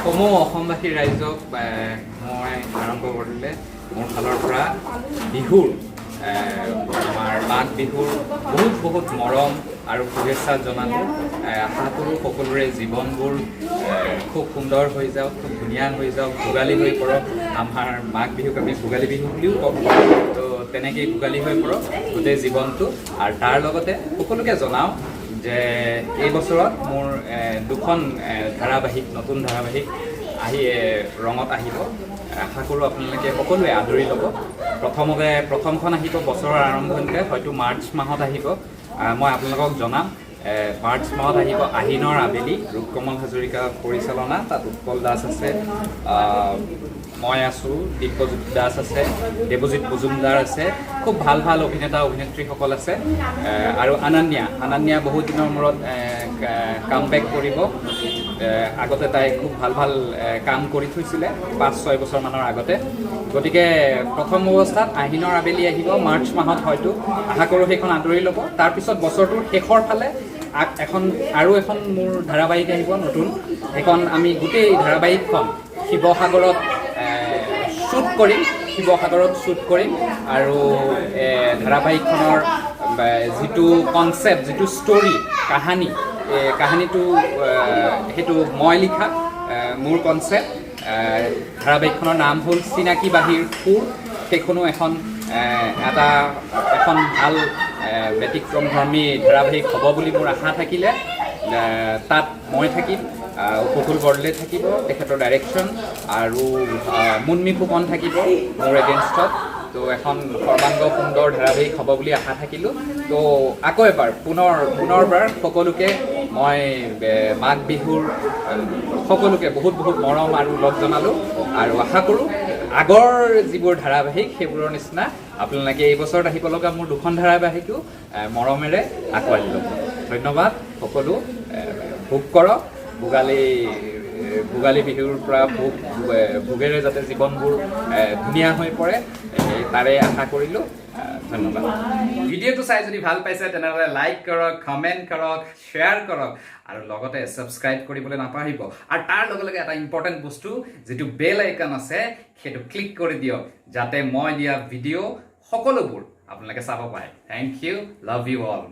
সমূহ অসমবাসী ৰাইজক মই আৰম্ভ কৰিলে মোৰ ফালৰ পৰা বিহুৰ আমাৰ মাঘ বিহুৰ বহুত মৰম আৰু শুভেচ্ছা জনালোঁ। আশা কৰোঁ সকলোৰে জীৱনবোৰ খুব সুন্দৰ হৈ যাওক, খুব ধুনীয়া হৈ যাওক, ভোগালী হৈ পৰক। আমাৰ মাঘ বিহুক আমি ভোগালী বিহু বুলিও কওঁ, তো তেনেকেই ভোগালী হৈ পৰক গোটেই জীৱনটো। আৰু তাৰ লগতে সকলোকে জনাওঁ যে এই বছৰত মোৰ দুখন ধাৰাবাহিক, নতুন ধাৰাবাহিক ৰঙত আহিব। আশা কৰোঁ আপোনালোকে সকলোৱে আদৰি ল'ব। প্ৰথমখন আহিব বছৰৰ আৰম্ভণিতে, হয়তো মাৰ্চ মাহত আহিব। মই আপোনালোকক জনাম, মাৰ্চ মাহত আহিব আহিনৰ আবেলি, ৰূপকমল হাজৰিকা পৰিচালনা, তাত উৎপল দাস আছে, মই আছোঁ, দিব্যজিৎ দাস আছে, দেৱজিৎ মজুমদাৰ আছে, খুব ভাল অভিনেতা অভিনেত্ৰীসকল আছে। আৰু আনান্যা বহুত দিনৰ মূৰত কামবেক কৰিব। আগতে তাই খুব ভাল কাম কৰি থৈছিলে 5-6 বছৰমানৰ আগতে। গতিকে প্ৰথম অৱস্থাত আহিনৰ আবেলি আহিব, মাৰ্চ মাহত হয়তো। আশা কৰোঁ সেইখন আদৰি ল'ব। তাৰপিছত বছৰটোৰ শেষৰ ফালে আৰু এখন মোৰ ধাৰাবাহিক আহিব নতুন। সেইখন আমি গোটেই ধাৰাবাহিকখন শিৱসাগৰত শ্বুট কৰিম। আৰু ধাৰাবাহিকখনৰ যিটো কনচেপ্ট, যিটো ষ্টৰী, কাহিনীটো সেইটো মই লিখা, মোৰ কনচেপ্ট। ধাৰাবাহিকখনৰ নাম হ'ল চিনাকি বাঁহীৰ সুৰ। সেইখনো এখন ভাল ব্যতিক্ৰমধৰ্মী ধাৰাবাহিক হ'ব বুলি মোৰ আশা থাকিলে। তাত মই থাকিম, উপকূল বৰদলৈ থাকিব, তেখেতৰ ডাইৰেকশ্যন, আৰু মুন্মি ফুকন থাকিব মোৰ এগেইনষ্টত। তো এখন সৰ্বাংগ সুন্দৰ ধাৰাবাহিক হ'ব বুলি আশা থাকিলোঁ। তো আকৌ এবাৰ পুনৰবাৰ সকলোকে মই মাঘ বিহুৰ সকলোকে বহুত মৰম আৰু লগ জনালোঁ। আৰু আশা কৰোঁ আগৰ যিবোৰ ধাৰাবাহিক সেইবোৰৰ নিচিনা আপোনালোকে এই বছৰত আহিব লগা মোৰ দুখন ধাৰাবাহিকো মৰমেৰে আঁকোৱালি ল'ব। ধন্যবাদ সকলো। ভোগ কৰক ভোগালী বিহুৰ পৰা ভোগেৰে যাতে জীৱনবোৰ ধুনীয়া হৈ পৰে, তাৰে আশা কৰিলোঁ। ধন্যবাদ। ভিডিঅ'টো চাই যদি ভাল পাইছে তেনেহ'লে লাইক কৰক, কমেণ্ট কৰক, শ্বেয়াৰ কৰক, আৰু লগতে ছাবস্ক্ৰাইব কৰিবলৈ নাপাহৰিব। আৰু তাৰ লগে এটা ইম্পৰ্টেণ্ট বস্তু, যিটো বেল আইকন আছে, সেইটো ক্লিক কৰি দিয়ক, যাতে মই দিয়া ভিডিঅ' সকলোবোৰ আপোনালোকে চাব পাৰে। Thank you, love you all.